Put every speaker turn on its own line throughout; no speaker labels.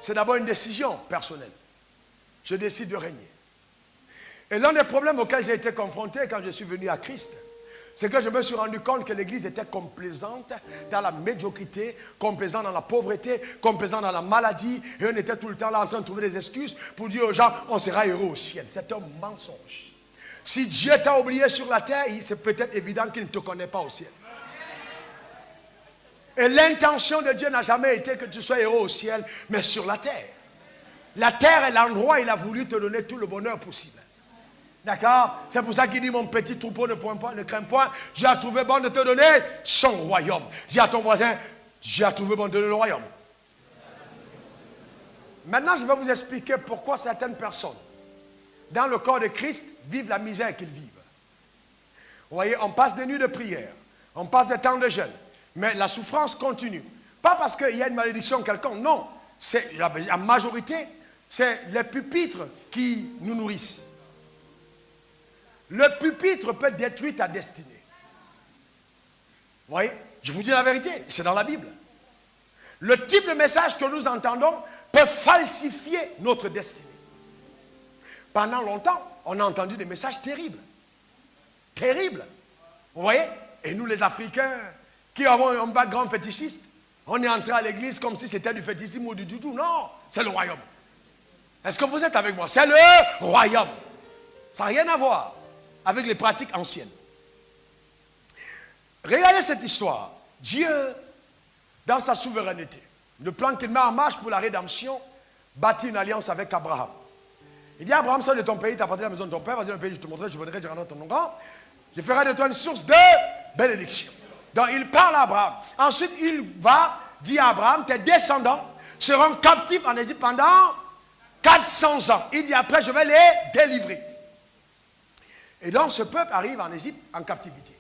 c'est d'abord une décision personnelle. Je décide de régner. Et l'un des problèmes auxquels j'ai été confronté quand je suis venu à Christ, c'est que je me suis rendu compte que l'Église était complaisante dans la médiocrité, complaisante dans la pauvreté, complaisante dans la maladie. Et on était tout le temps là en train de trouver des excuses pour dire aux gens, on sera heureux au ciel. C'est un mensonge. Si Dieu t'a oublié sur la terre, c'est peut-être évident qu'il ne te connaît pas au ciel. Et l'intention de Dieu n'a jamais été que tu sois heureux au ciel, mais sur la terre. La terre est l'endroit où il a voulu te donner tout le bonheur possible. D'accord? C'est pour ça qu'il dit, mon petit troupeau ne craint point. J'ai trouvé bon de te donner son royaume. Dis à ton voisin, j'ai trouvé bon de te donner le royaume. Maintenant, je vais vous expliquer pourquoi certaines personnes, dans le corps de Christ, vivent la misère qu'ils vivent. Vous voyez, on passe des nuits de prière, on passe des temps de jeûne, mais la souffrance continue. Pas parce qu'il y a une malédiction quelconque, non. C'est la majorité, c'est les pupitres qui nous nourrissent. Le pupitre peut détruire ta destinée. Vous voyez, je vous dis la vérité, c'est dans la Bible. Le type de message que nous entendons peut falsifier notre destinée. Pendant longtemps, on a entendu des messages terribles. Terribles. Vous voyez? Et nous les Africains, qui avons un background fétichiste, on est entré à l'église comme si c'était du fétichisme ou du doudou. Non, c'est le royaume. Est-ce que vous êtes avec moi? C'est le royaume. Ça n'a rien à voir avec les pratiques anciennes. Regardez cette histoire. Dieu, dans sa souveraineté, le plan qu'il met en marche pour la rédemption, bâtit une alliance avec Abraham. Il dit à Abraham, sors de ton pays, t'appartiens à la maison de ton père, vas-y dans le pays, je te montrerai, je vendrai, je rendrai ton nom grand. Je ferai de toi une source de bénédiction. Donc il parle à Abraham. Ensuite, il va dire à Abraham, tes descendants seront captifs en Égypte pendant 400 ans. Il dit après, je vais les délivrer. Et donc ce peuple arrive en Égypte en captivité.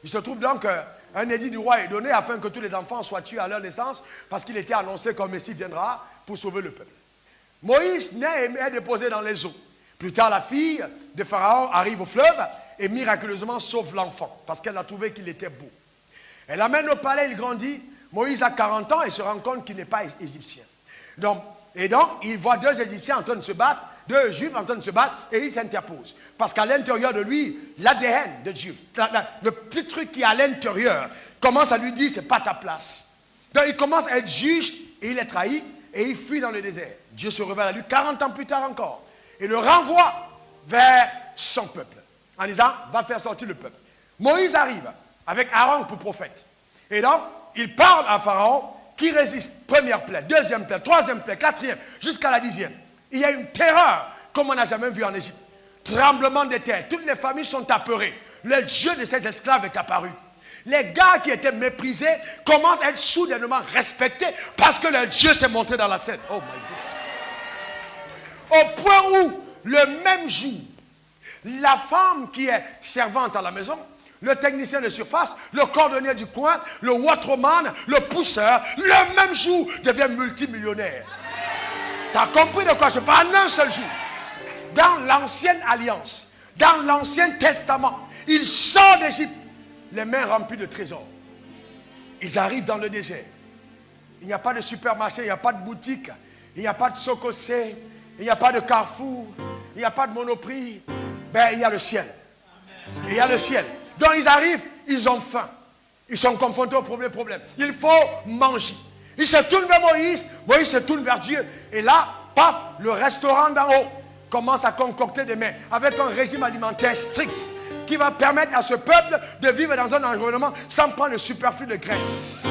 Il se trouve donc qu'un édit du roi est donné afin que tous les enfants soient tués à leur naissance parce qu'il était annoncé qu'un Messie viendra pour sauver le peuple. Moïse naît et est déposé dans les eaux. Plus tard, la fille de Pharaon arrive au fleuve et miraculeusement sauve l'enfant parce qu'elle a trouvé qu'il était beau. Elle l'amène au palais, il grandit. Moïse a 40 ans et se rend compte qu'il n'est pas égyptien. Donc, il voit deux Égyptiens en train de se battre, deux Juifs en train de se battre, et il s'interpose. Parce qu'à l'intérieur de lui, l'ADN de Dieu, le petit truc qui est à l'intérieur, commence à lui dire, c'est pas ta place. Donc il commence à être juge, et il est trahi, et il fuit dans le désert. Dieu se révèle à lui 40 ans plus tard encore, et le renvoie vers son peuple, en disant, va faire sortir le peuple. Moïse arrive, avec Aaron pour prophète. Et donc, il parle à Pharaon, qui résiste. Première plaie, deuxième plaie, troisième plaie, quatrième, jusqu'à la 10e. Il y a une terreur comme on n'a jamais vu en Égypte. Tremblement de terre. Toutes les familles sont apeurées. Le Dieu de ces esclaves est apparu. Les gars qui étaient méprisés commencent à être soudainement respectés parce que le Dieu s'est montré dans la scène. Oh my goodness. Au point où, le même jour, la femme qui est servante à la maison, le technicien de surface, le cordonnier du coin, le waterman, le pousseur, le même jour devient multimillionnaire. Tu as compris de quoi je parle? En un seul jour. Dans l'ancienne alliance, dans l'ancien testament, ils sortent d'Égypte, les mains remplies de trésors. Ils arrivent dans le désert. Il n'y a pas de supermarché, il n'y a pas de boutique, il n'y a pas de Sococé, il n'y a pas de Carrefour, il n'y a pas de Monoprix. Ben, il y a le ciel. Et il y a le ciel. Donc ils arrivent, ils ont faim. Ils sont confrontés au premier problème. Il faut manger. Ils se tournent vers Moïse, Moïse se tourne vers Dieu. Et là, paf, le restaurant d'en haut commence à concocter des mets avec un régime alimentaire strict qui va permettre à ce peuple de vivre dans un environnement sans prendre le superflu de graisse.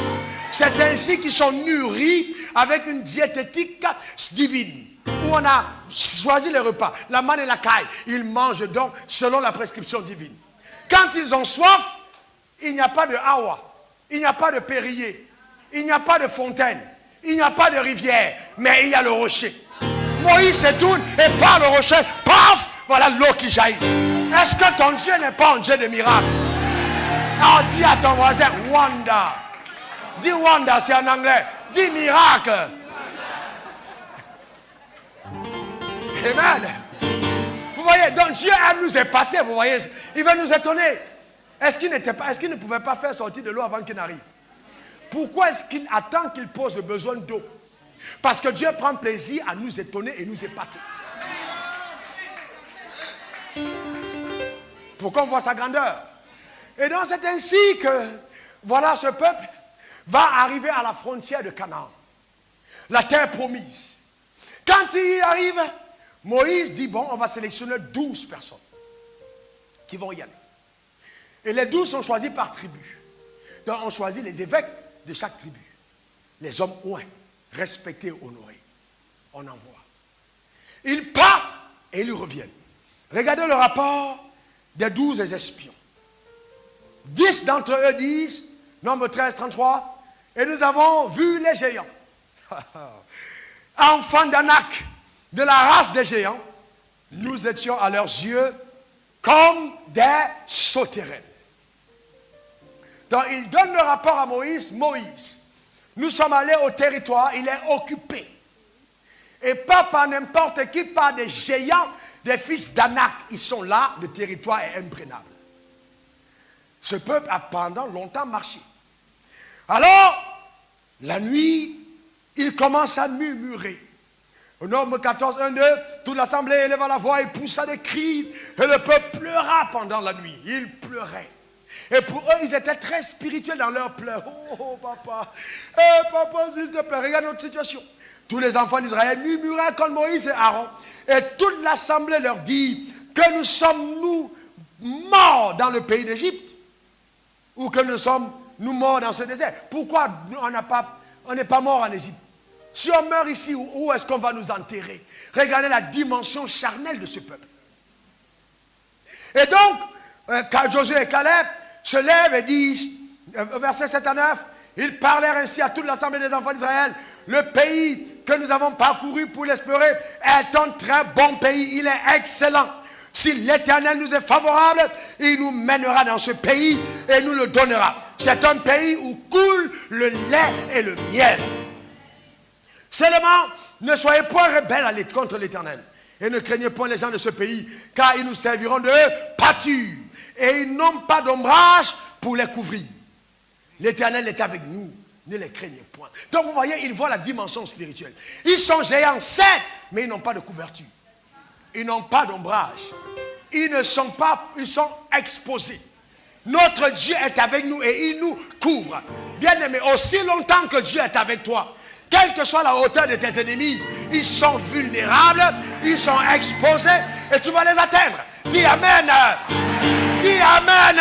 C'est ainsi qu'ils sont nourris avec une diététique divine où on a choisi les repas, la manne et la caille. Ils mangent donc selon la prescription divine. Quand ils ont soif, il n'y a pas de hawa, il n'y a pas de périer, il n'y a pas de fontaine, il n'y a pas de rivière, mais il y a le rocher. Moïse se tourne et par le rocher, paf, voilà l'eau qui jaillit. Est-ce que ton Dieu n'est pas un Dieu de miracles? Non, dis à ton voisin, Wanda. Dis Wanda, c'est en anglais. Dis miracle. Amen. Vous voyez, donc Dieu aime nous épater, vous voyez. Il veut nous étonner. Est-ce qu'il ne pouvait pas faire sortir de l'eau avant qu'il n'arrive? Pourquoi est-ce qu'il attend qu'il pose le besoin d'eau? Parce que Dieu prend plaisir à nous étonner et nous épater. Pour qu'on voit sa grandeur. Et donc c'est ainsi que, voilà, ce peuple va arriver à la frontière de Canaan. La terre promise. Quand il y arrive, Moïse dit, bon, on va sélectionner 12 personnes qui vont y aller. Et les 12 sont choisis par tribu. Donc on choisit les évêques de chaque tribu. Les hommes ouins, respectés, honorés. On envoie. Ils partent et ils reviennent. Regardez le rapport des 12 espions. 10 d'entre eux disent, nombre 13, 33, et nous avons vu les géants. Enfants d'Anak, de la race des géants, nous étions à leurs yeux comme des sauterelles. Donc il donne le rapport à Moïse. Moïse, nous sommes allés au territoire, il est occupé. Et pas par n'importe qui, par des géants, des fils d'Anak. Ils sont là, le territoire est imprégnable. Ce peuple a pendant longtemps marché. Alors, la nuit, il commence à murmurer. Au nombre 14, 1, 2, toute l'assemblée éleva la voix et poussa des cris. Et le peuple pleura pendant la nuit. Il pleurait. Et pour eux, ils étaient très spirituels dans leurs pleurs. Oh, papa. Papa, s'il te plaît, regarde notre situation. Tous les enfants d'Israël murmuraient contre Moïse et Aaron. Et toute l'assemblée leur dit que nous sommes, nous, morts dans le pays d'Égypte. Ou que nous sommes, nous, morts dans ce désert. Pourquoi on n'est pas morts en Égypte? Si on meurt ici, où est-ce qu'on va nous enterrer? Regardez la dimension charnelle de ce peuple. Et donc, Josué et Caleb se lèvent et disent, versets 7 à 9, ils parlèrent ainsi à toute l'assemblée des enfants d'Israël. Le pays que nous avons parcouru pour l'explorer est un très bon pays. Il est excellent. Si l'Éternel nous est favorable, il nous mènera dans ce pays et nous le donnera. C'est un pays où coule le lait et le miel. Seulement, ne soyez point rebelles contre l'Éternel. Et ne craignez point les gens de ce pays, car ils nous serviront de pâture. Et ils n'ont pas d'ombrage pour les couvrir. L'Éternel est avec nous. Ne les craignez point. Donc vous voyez, ils voient la dimension spirituelle. Ils sont géants, certes, mais ils n'ont pas de couverture. Ils n'ont pas d'ombrage. Ils sont exposés. Notre Dieu est avec nous et il nous couvre. Bien aimé, aussi longtemps que Dieu est avec toi, quelle que soit la hauteur de tes ennemis, ils sont vulnérables, ils sont exposés et tu vas les atteindre. Dis Amen. Dis Amen.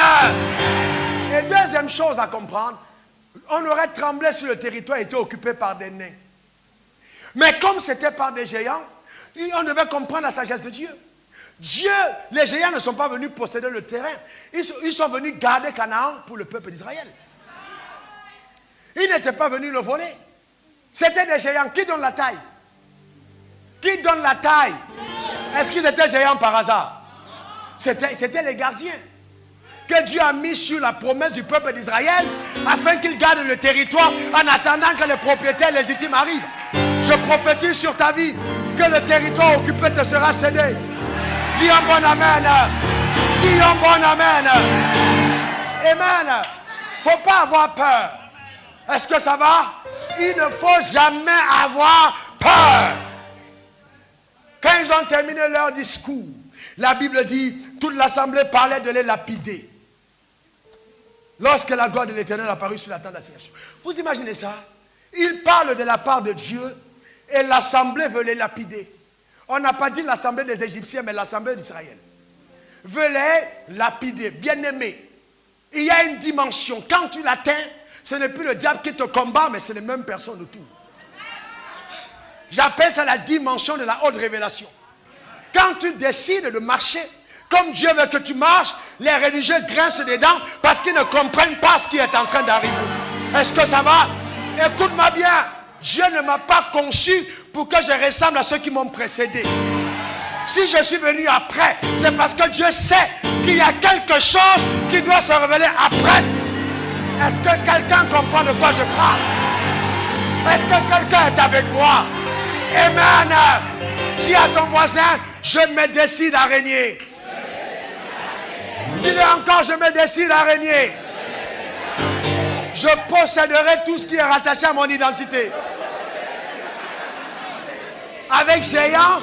Et deuxième chose à comprendre, on aurait tremblé si le territoire était occupé par des nains. Mais comme c'était par des géants, on devait comprendre la sagesse de Dieu. Dieu, les géants ne sont pas venus posséder le terrain. Ils sont venus garder Canaan pour le peuple d'Israël. Ils n'étaient pas venus le voler. C'était des géants. Qui donne la taille? Qui donne la taille? Est-ce qu'ils étaient géants par hasard? C'était les gardiens que Dieu a mis sur la promesse du peuple d'Israël afin qu'ils gardent le territoire en attendant que les propriétaires légitimes arrivent. Je prophétise sur ta vie que le territoire occupé te sera cédé. Dis un bon amen. Dis un bon amen. Amen. Il ne faut pas avoir peur. Est-ce que ça va? Il ne faut jamais avoir peur. Quand ils ont terminé leur discours, la Bible dit, toute l'assemblée parlait de les lapider. Lorsque la gloire de l'Éternel apparut sur la tente d'assignation. Vous imaginez ça? Il parle de la part de Dieu et l'assemblée veut les lapider. On n'a pas dit l'assemblée des Égyptiens, mais l'assemblée d'Israël. Veut les lapider. Bien-aimés, il y a une dimension. Quand tu l'atteins, ce n'est plus le diable qui te combat, mais c'est les mêmes personnes autour. J'appelle ça la dimension de la haute révélation. Quand tu décides de marcher comme Dieu veut que tu marches, les religieux grincent des dents parce qu'ils ne comprennent pas ce qui est en train d'arriver. Est-ce que ça va? Écoute-moi bien. Dieu ne m'a pas conçu pour que je ressemble à ceux qui m'ont précédé. Si je suis venu après, c'est parce que Dieu sait qu'il y a quelque chose qui doit se révéler après. Est-ce que quelqu'un comprend de quoi je parle? Est-ce que quelqu'un est avec moi? Amen. Dis à ton voisin, je me décide à régner. Dis-le encore, je me décide à régner. Je posséderai tout ce qui est rattaché à mon identité. avec géant.